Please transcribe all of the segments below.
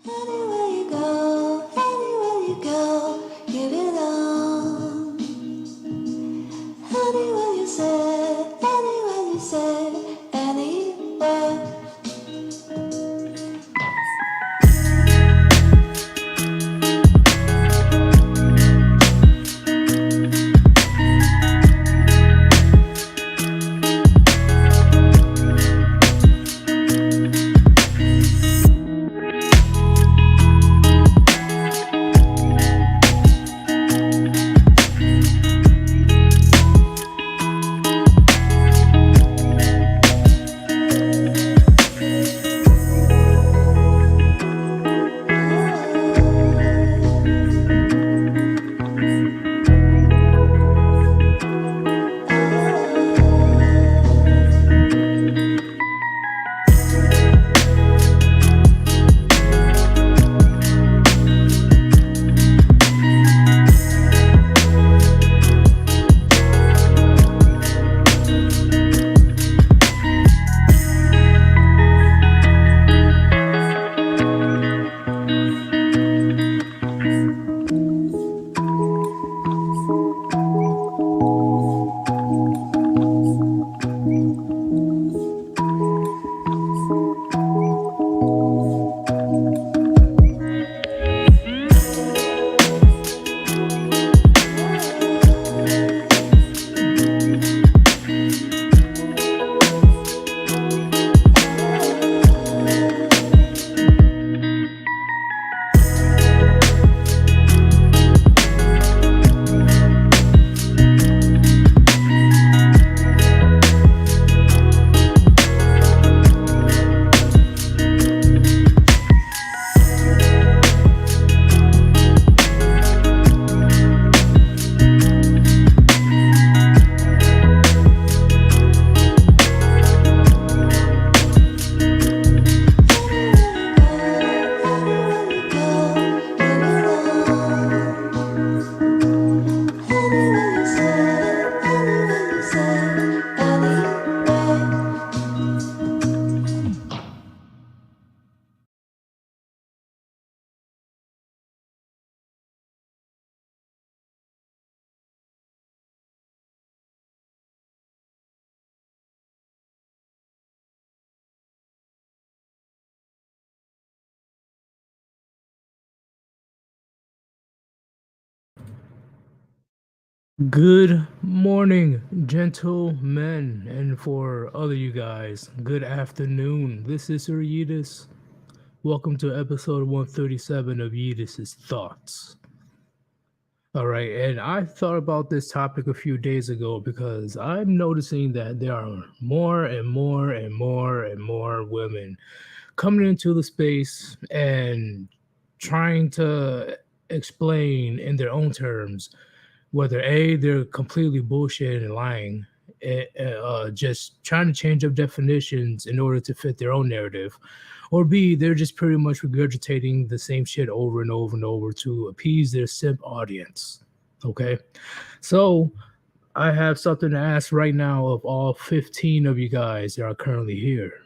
Anywhere you go, you belong. Anywhere you say, anywhere. Good morning, gentlemen, and for other you guys, good afternoon. This is Sir Yeetus. Welcome to episode 137 of Yeetus's Thoughts. All right, and I thought about this topic a few days ago because I'm noticing that there are more and more and more and more women coming into the space and trying to explain in their own terms whether A, they're completely bullshit and lying, just trying to change up definitions in order to fit their own narrative, or B, they're just pretty much regurgitating the same shit over and over and over to appease their simp audience. Okay, so I have something to ask right now of all 15 of you guys that are currently here.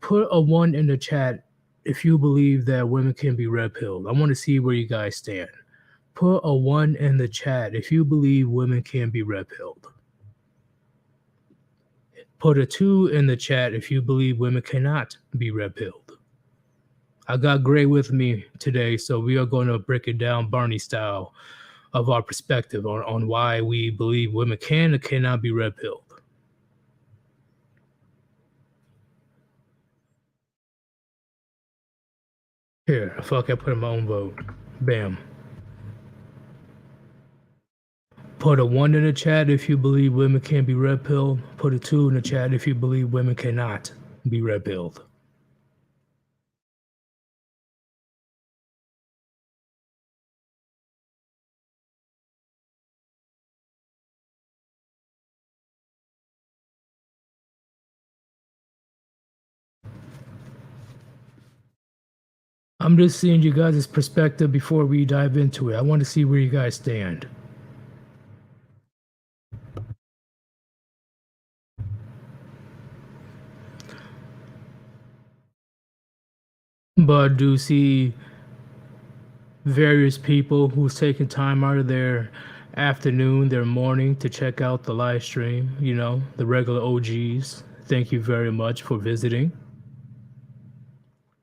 Put a one in the chat if you believe that women can be red pilled. I want to see where you guys stand. Put a one in the chat if you believe women can be red pilled. Put a two in the chat if you believe women cannot be red pilled. I got Gray with me today, so we are going to break it down Barney style of our perspective on why we believe women can or cannot be red pilled. Here, fuck, I put in my own vote. Bam. Put a one in the chat if you believe women can be red pilled. Put a two in the chat if you believe women cannot be red pilled. I'm just seeing you guys' perspective before we dive into it. I want to see where you guys stand. but I do see various people who's taking time out of their afternoon, their morning to check out the live stream, the regular OGs. Thank you very much for visiting.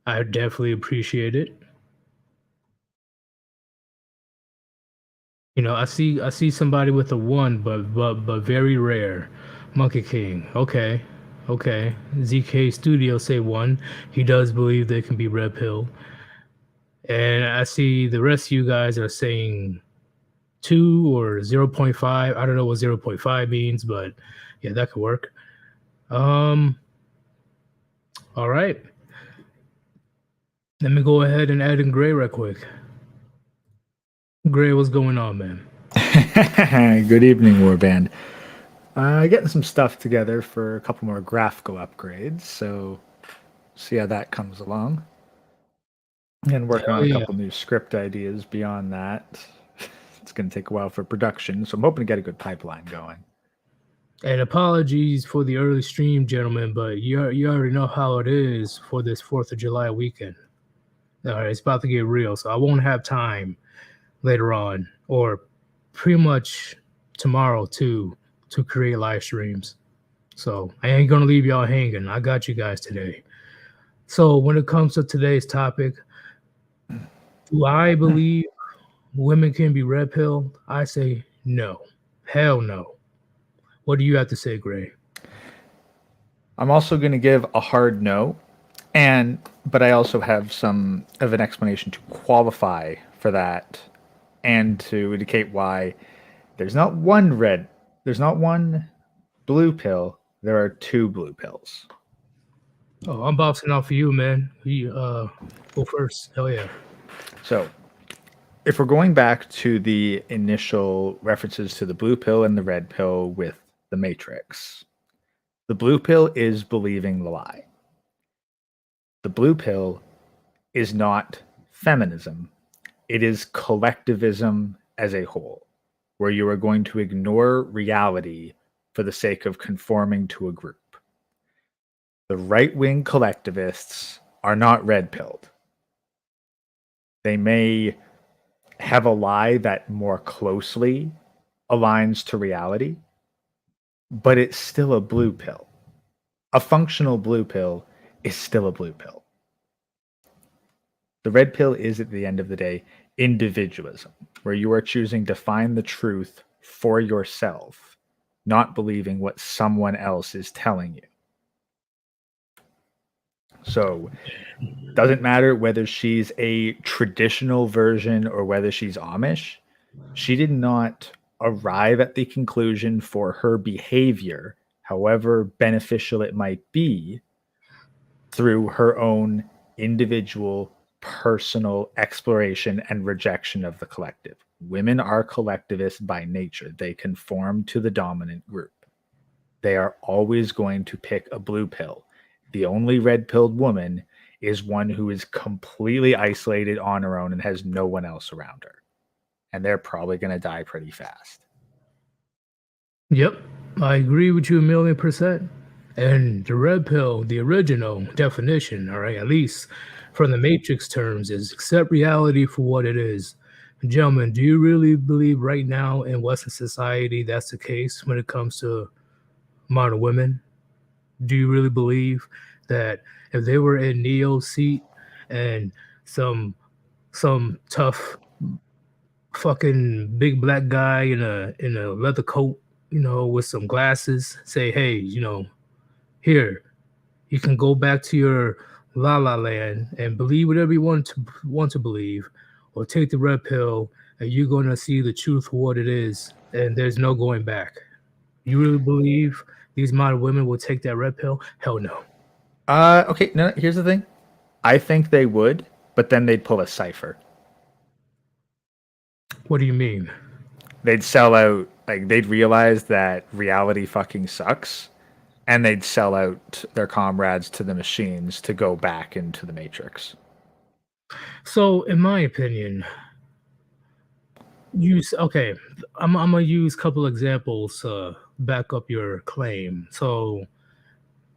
I definitely appreciate it. I see somebody with a one, but very rare. Monkey King. Okay. Okay. ZK Studio say one. He does believe they can be red pill. And I see the rest of you guys are saying 2 or 0.5. I don't know what 0.5 means, but yeah, that could work. All right. Let me go ahead and add in Gray real quick. Gray, what's going on, man? Good evening, Warband. Getting some stuff together for a couple more graphical upgrades, so see how that comes along. And working Hell on a yeah. couple new script ideas beyond that. It's going to take a while for production, so I'm hoping to get a good pipeline going. And apologies for the early stream, gentlemen, but you already know how it is for this 4th of July weekend. All right, it's about to get real, so I won't have time later on, or pretty much tomorrow to create live streams. So I ain't gonna leave y'all hanging. I got you guys today. So when it comes to today's topic, do I believe women can be red pilled? I say no. Hell no. What do you have to say, Gray? I'm also going to give a hard no, but I also have some of an explanation to qualify for that, and to indicate why there's not one blue pill. There are two blue pills. Oh, I'm boxing out for you, man. You go first. Hell yeah. So, if we're going back to the initial references to the blue pill and the red pill with the Matrix, the blue pill is believing the lie. The blue pill is not feminism, it is collectivism as a whole, where you are going to ignore reality for the sake of conforming to a group. The right-wing collectivists are not red-pilled. They may have a lie that more closely aligns to reality, but it's still a blue pill. A functional blue pill is still a blue pill. The red pill is, at the end of the day, individualism, where you are choosing to find the truth for yourself, not believing what someone else is telling you. So, doesn't matter whether she's a traditional version or whether she's Amish. She did not arrive at the conclusion for her behavior, however beneficial it might be, through her own individual, personal exploration and rejection of the collective. Women are collectivists by nature. They conform to the dominant group. They are always going to pick a blue pill. The only red-pilled woman is one who is completely isolated on her own and has no one else around her. And they're probably going to die pretty fast. Yep, I agree with you 1,000,000%. And the red pill, the original definition, all right, at least from the Matrix terms, is accept reality for what it is. Gentlemen, do you really believe right now in Western society that's the case when it comes to modern women? Do you really believe that if they were in Neo's seat and some tough fucking big black guy in a leather coat, with some glasses, say, hey, here, you can go back to your la la land and believe whatever you want to believe, or take the red pill and you're gonna see the truth for what it is, and there's no going back. You really believe these modern women will take that red pill? Hell no. Okay, no, here's the thing. I think they would, but then they'd pull a cipher. What do you mean? They'd sell out, like, they'd realize that reality fucking sucks, and they'd sell out their comrades to the machines to go back into the Matrix. So, in my opinion, okay, I'm gonna use a couple examples to back up your claim. So,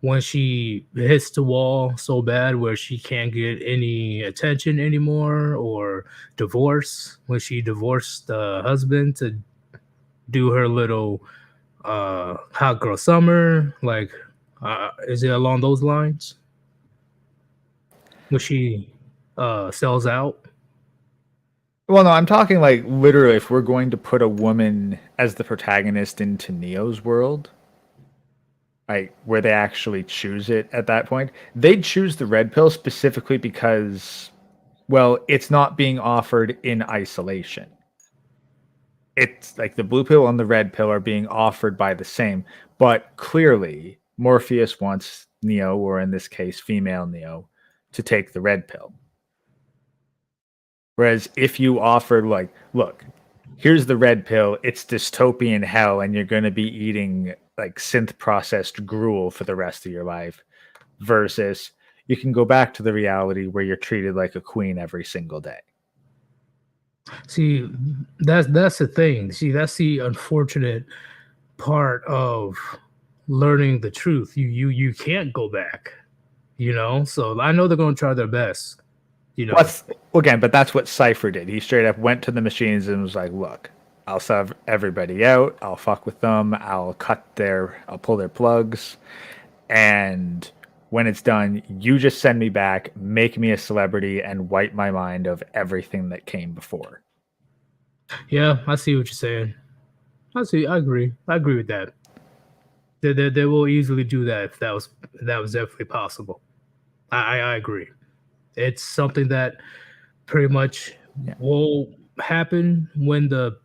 when she hits the wall so bad where she can't get any attention anymore, or divorce when she divorced the husband to do her little hot girl summer, like is it along those lines when she sells out? Well, no, I'm talking like literally if we're going to put a woman as the protagonist into Neo's world, like where they actually choose it at that point, they'd choose the red pill specifically because, well, it's not being offered in isolation. It's like the blue pill and the red pill are being offered by the same, but clearly Morpheus wants Neo, or in this case, female Neo, to take the red pill. Whereas if you offered, like, look, here's the red pill, it's dystopian hell, and you're going to be eating like synth processed gruel for the rest of your life, versus you can go back to the reality where you're treated like a queen every single day. See, that's the thing. See, that's the unfortunate part of learning the truth. You can't go back, you know. So I know they're going to try their best, you know. Again, but that's what Cypher did. He straight up went to the machines and was like, look, I'll sub everybody out, I'll fuck with them, I'll pull their plugs, and when it's done, you just send me back, make me a celebrity, and wipe my mind of everything that came before. Yeah, I see what you're saying. I agree with that. They will easily do that if that was definitely possible. I agree. It's something that pretty much will happen when the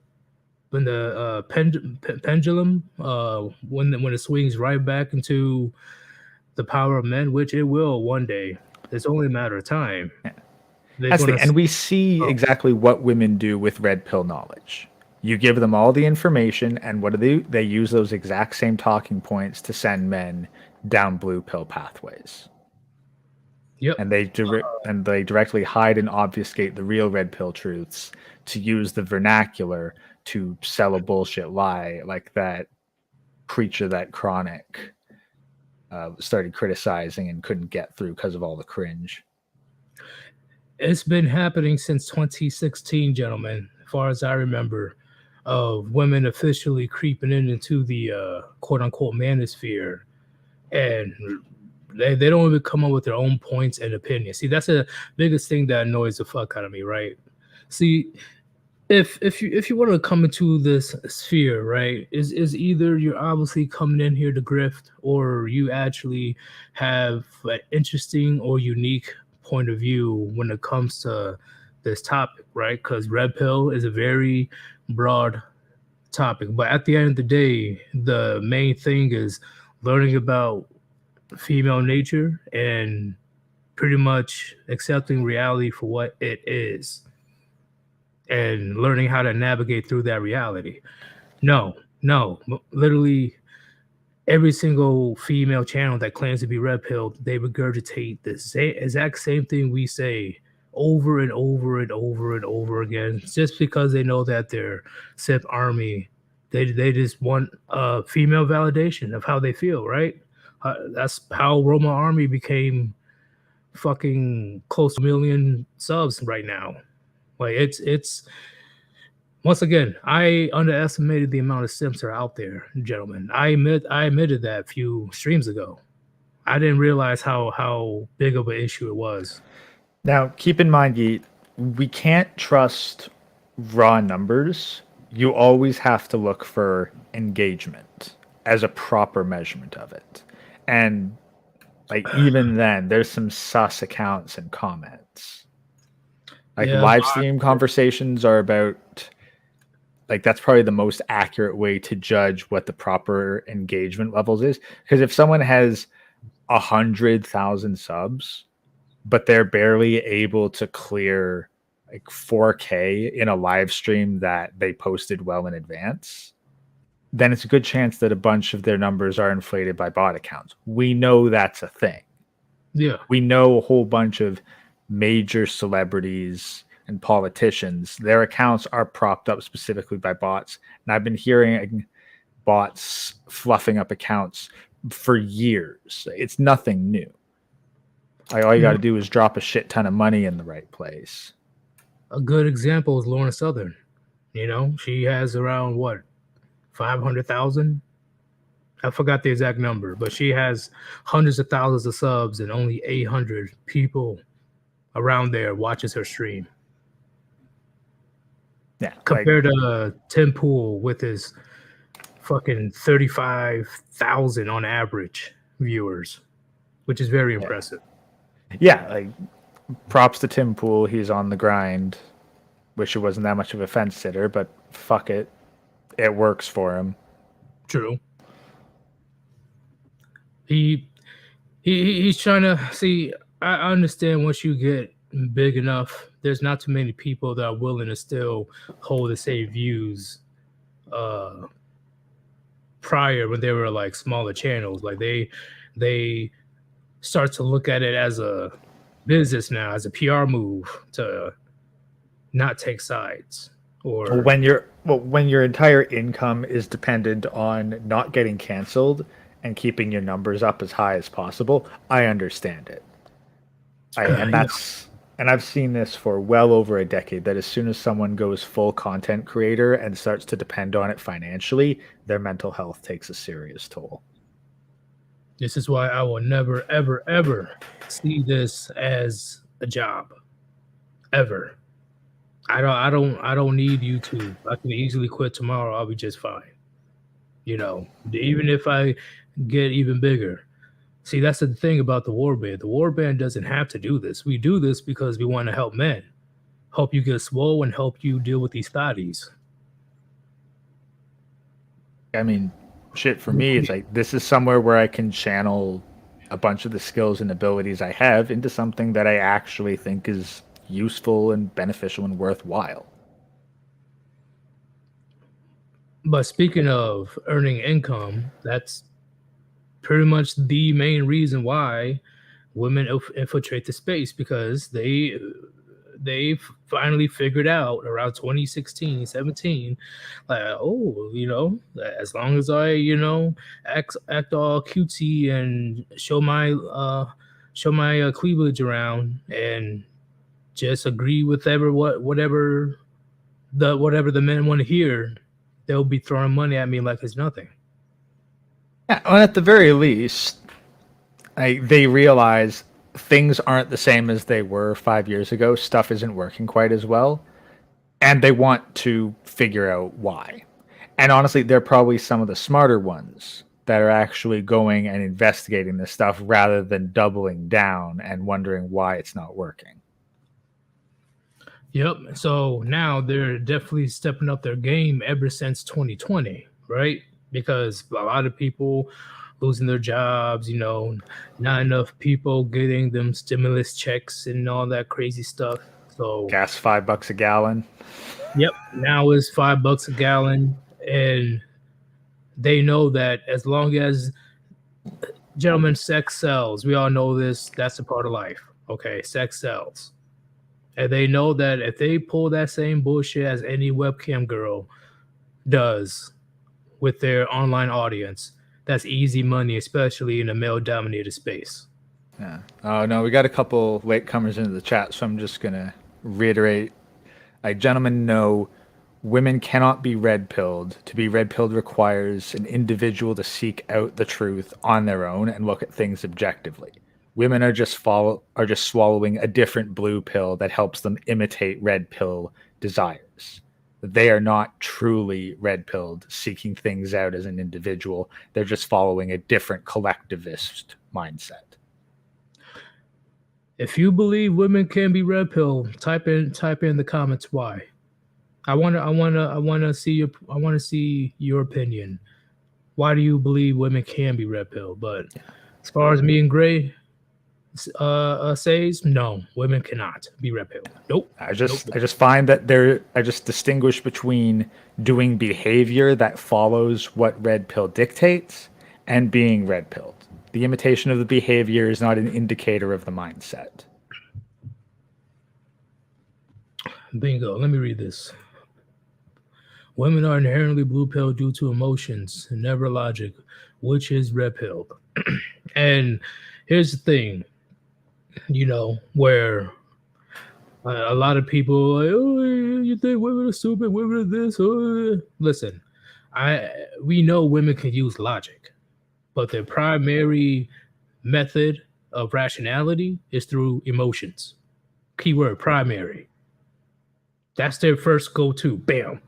pendulum when it swings right back into the power of men, which it will one day. It's only a matter of time. And we see exactly what women do with red pill knowledge. You give them all the information, and what do? They use those exact same talking points to send men down blue pill pathways. Yep. And they directly hide and obfuscate the real red pill truths to use the vernacular to sell a bullshit lie, like that preacher that Chronic started criticizing and couldn't get through because of all the cringe. It's been happening since 2016, gentlemen, as far as I remember, of women officially creeping into the quote unquote manosphere, and they don't even come up with their own points and opinions. See, that's the biggest thing that annoys the fuck out of me, right? See, if you want to come into this sphere, right, is either you're obviously coming in here to grift, or you actually have an interesting or unique point of view when it comes to this topic, right? Because red pill is a very broad topic, but at the end of the day, the main thing is learning about female nature and pretty much accepting reality for what it is and learning how to navigate through that reality. No, literally every single female channel that claims to be red pilled, they regurgitate the exact same thing we say over and over and over and over again, just because they know that their simp army, they just want female validation of how they feel, right? That's how Roma Army became fucking close to 1 million subs right now. Like it's once again, I underestimated the amount of simps that are out there, gentlemen. I admitted that a few streams ago. I didn't realize how big of an issue it was. Now, keep in mind, we can't trust raw numbers. You always have to look for engagement as a proper measurement of it. And like even then, there's some sus accounts and comments. Like live stream conversations are about, like, that's probably the most accurate way to judge what the proper engagement levels is. Because if someone has 100,000 subs, but they're barely able to clear like 4K in a live stream that they posted well in advance, then it's a good chance that a bunch of their numbers are inflated by bot accounts. We know that's a thing. Yeah. We know a whole bunch of major celebrities and politicians, their accounts are propped up specifically by bots. And I've been hearing bots fluffing up accounts for years. It's nothing new. All you got to do is drop a shit ton of money in the right place. A good example is Lauren Southern. You know, she has around what, 500,000? I forgot the exact number, but she has hundreds of thousands of subs and only 800 people around there watches her stream. Yeah, compared to Tim Pool with his fucking 35,000 on average viewers, which is very impressive. Yeah, like props to Tim Pool. He's on the grind. Wish it wasn't that much of a fence sitter, but fuck it. It works for him. True. He's trying to see. I understand once you get big enough, there's not too many people that are willing to still hold the same views prior when they were like smaller channels. Like they start to look at it as a business now, as a PR move to not take sides. Or when your entire income is dependent on not getting canceled and keeping your numbers up as high as possible, I understand it. And I've seen this for well over a decade, that as soon as someone goes full content creator and starts to depend on it financially, their mental health takes a serious toll. This is why I will never, ever, ever see this as a job. Ever. I don't need YouTube. I can easily quit tomorrow. I'll be just fine. You know, even if I get even bigger. See, that's the thing about the Warband. The Warband doesn't have to do this. We do this because we want to help men. Help you get swole and help you deal with these thotties. I mean, shit, for me, it's like this is somewhere where I can channel a bunch of the skills and abilities I have into something that I actually think is useful and beneficial and worthwhile. But speaking of earning income, that's pretty much the main reason why women infiltrate the space, because they finally figured out around 2016, 17, like, oh, you know, as long as I, you know, act all cutesy and show my cleavage around and just agree with whatever the men want to hear, they'll be throwing money at me like it's nothing. Yeah, well, at the very least, they realize things aren't the same as they were 5 years ago. Stuff isn't working quite as well, and they want to figure out why. And honestly, they're probably some of the smarter ones that are actually going and investigating this stuff rather than doubling down and wondering why it's not working. Yep. So now they're definitely stepping up their game ever since 2020, right? Because a lot of people losing their jobs, you know, not enough people getting them stimulus checks and all that crazy stuff. So gas $5 a gallon. Yep. Now it's $5 a gallon, and they know that as long as, gentlemen, sex sells. We all know this. That's a part of life. Okay, sex sells. And they know that if they pull that same bullshit as any webcam girl does with their online audience, that's easy money, especially in a male-dominated space. Yeah. Oh, no, we got a couple latecomers into the chat, so I'm just going to reiterate. Gentlemen know women cannot be red-pilled. To be red-pilled requires an individual to seek out the truth on their own and look at things objectively. Women are just swallowing a different blue pill that helps them imitate red pill desires. They are not truly red-pilled, seeking things out as an individual. They're just following a different collectivist mindset. If you believe women can be red-pilled, type in the comments why. I want to see your opinion. Why do you believe women can be red-pilled? But as far as me and Gray says, no, women cannot be red-pilled. Nope. I just find that I just distinguish between doing behavior that follows what red pill dictates and being red pilled. The imitation of the behavior is not an indicator of the mindset. Bingo. Let me read this. Women are inherently blue pill due to emotions, never logic, which is red pilled. And here's the thing, where a lot of people are like, oh, you think women are stupid, women are this. Oh. Listen, we know women can use logic, but their primary method of rationality is through emotions. Keyword primary. That's their first go-to. Bam.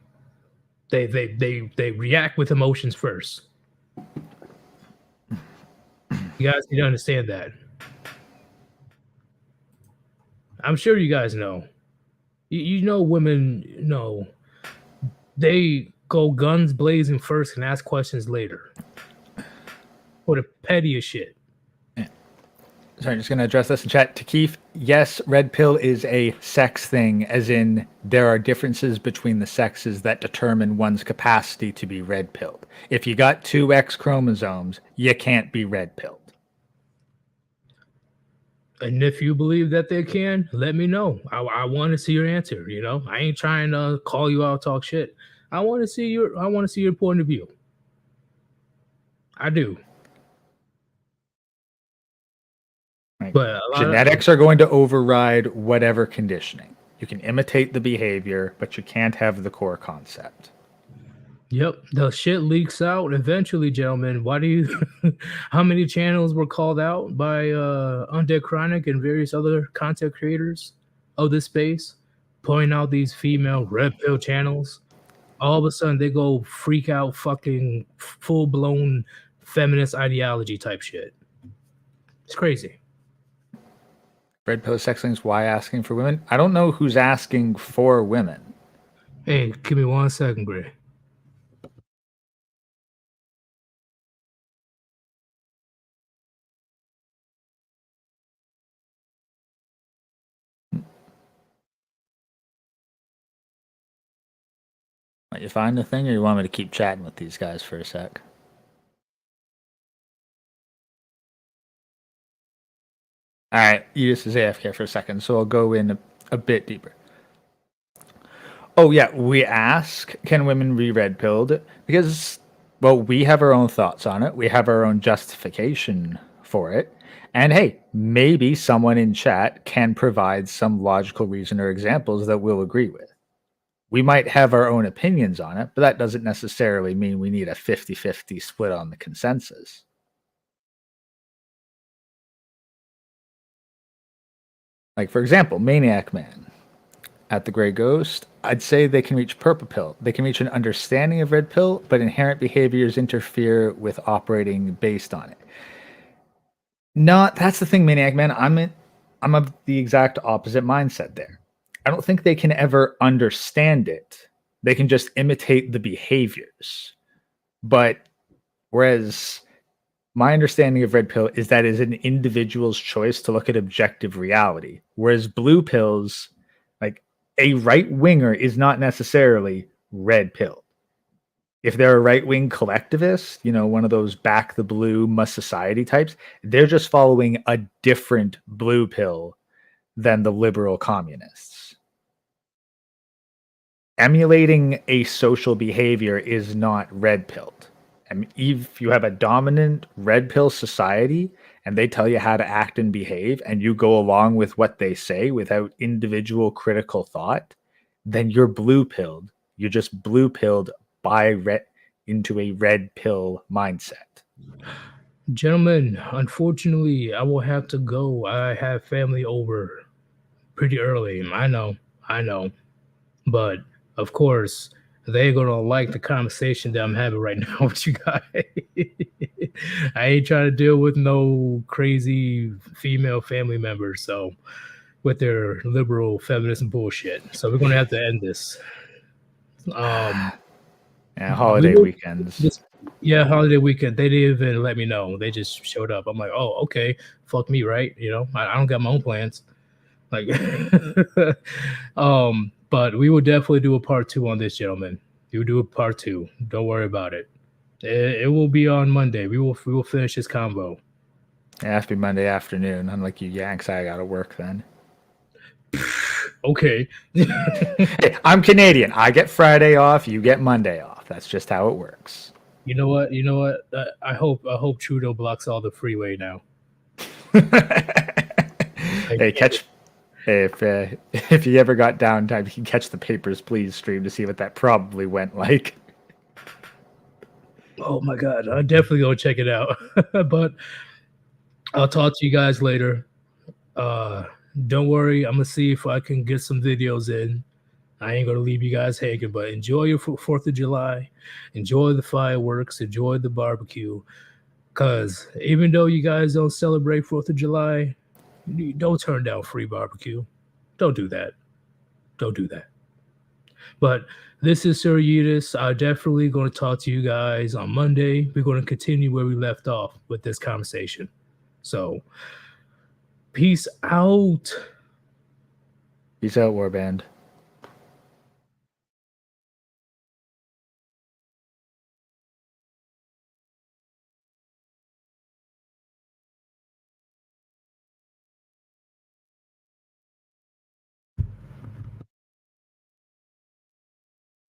They react with emotions first. You guys need to understand that. I'm sure you guys know. You know women they go guns blazing first and ask questions later. For the pettiest shit. Sorry, I'm just going to address this in chat. To Keith, yes, red pill is a sex thing, as in there are differences between the sexes that determine one's capacity to be red pilled. If you got 2 X chromosomes, you can't be red pilled. And if you believe that they can, let me know. I want to see your answer. I ain't trying to call you out, talk shit. I want to see your point of view. I do. Right. But genetics are going to override whatever conditioning. You can imitate the behavior, but you can't have the core concept. Yep, the shit leaks out eventually, gentlemen. Why do you? How many channels were called out by Undead Chronic and various other content creators of this space, pointing out these female red pill channels? All of a sudden, they go freak out, fucking full blown feminist ideology type shit. It's crazy. Red pill sexlings, why asking for women? I don't know who's asking for women. Hey, give me 1 second, Gray. You find the thing, or you want me to keep chatting with these guys for a sec? All right, Yeetus is AFK for a second, so I'll go in a bit deeper. Oh yeah, we ask, can women be red pilled? Because, well, we have our own thoughts on it. We have our own justification for it. And hey, maybe someone in chat can provide some logical reason or examples that we'll agree with. We might have our own opinions on it, but that doesn't necessarily mean we need a 50-50 split on the consensus. Like, for example, Maniac Man at the Grey Ghost, I'd say they can reach purple pill. They can reach an understanding of red pill, but inherent behaviors interfere with operating based on it. That's the thing, Maniac Man. I'm of the exact opposite mindset there. I don't think they can ever understand it. They can just imitate the behaviors. But whereas my understanding of red pill is that is an individual's choice to look at objective reality. Whereas blue pills, like a right winger is not necessarily red pill. If they're a right-wing collectivist, one of those back the blue must society types, they're just following a different blue pill than the liberal communists. Emulating a social behavior is not red pilled. And if you have a dominant red pill society and they tell you how to act and behave and you go along with what they say without individual critical thought, then you're blue pilled. You're just blue pilled into a red pill mindset. Gentlemen, unfortunately, I will have to go. I have family over pretty early. I know. But of course, they're gonna like the conversation that I'm having right now with you guys. I ain't trying to deal with no crazy female family members, so with their liberal feminism bullshit. So we're gonna have to end this. Holiday weekends. Holiday weekend. They didn't even let me know. They just showed up. I'm like, oh, okay, fuck me, right? I don't got my own plans. Like, but we will definitely do a part 2 on this, gentlemen. We will do a part 2. Don't worry about it. It will be on Monday. We will finish this convo. It has to be Monday afternoon. Unlike you Yanks, I gotta work then. Okay. Hey, I'm Canadian. I get Friday off. You get Monday off. That's just how it works. You know what? You know what? I hope Trudeau blocks all the freeway now. Hey, catch if you ever got downtime, you can catch the Papers, Please stream to see what that probably went like. Oh my god, I'm definitely gonna check it out. But I'll talk to you guys later. Don't worry, I'm gonna see if I can get some videos in. I ain't gonna leave you guys hanging, but enjoy your 4th of July, enjoy the fireworks, enjoy the barbecue. Cause even though you guys don't celebrate 4th of July, don't turn down free barbecue. Don't do that. Don't do that. But this is Sir Yeetus. I'm definitely going to talk to you guys on Monday. We're going to continue where we left off with this conversation. So, peace out. Peace out, Warband.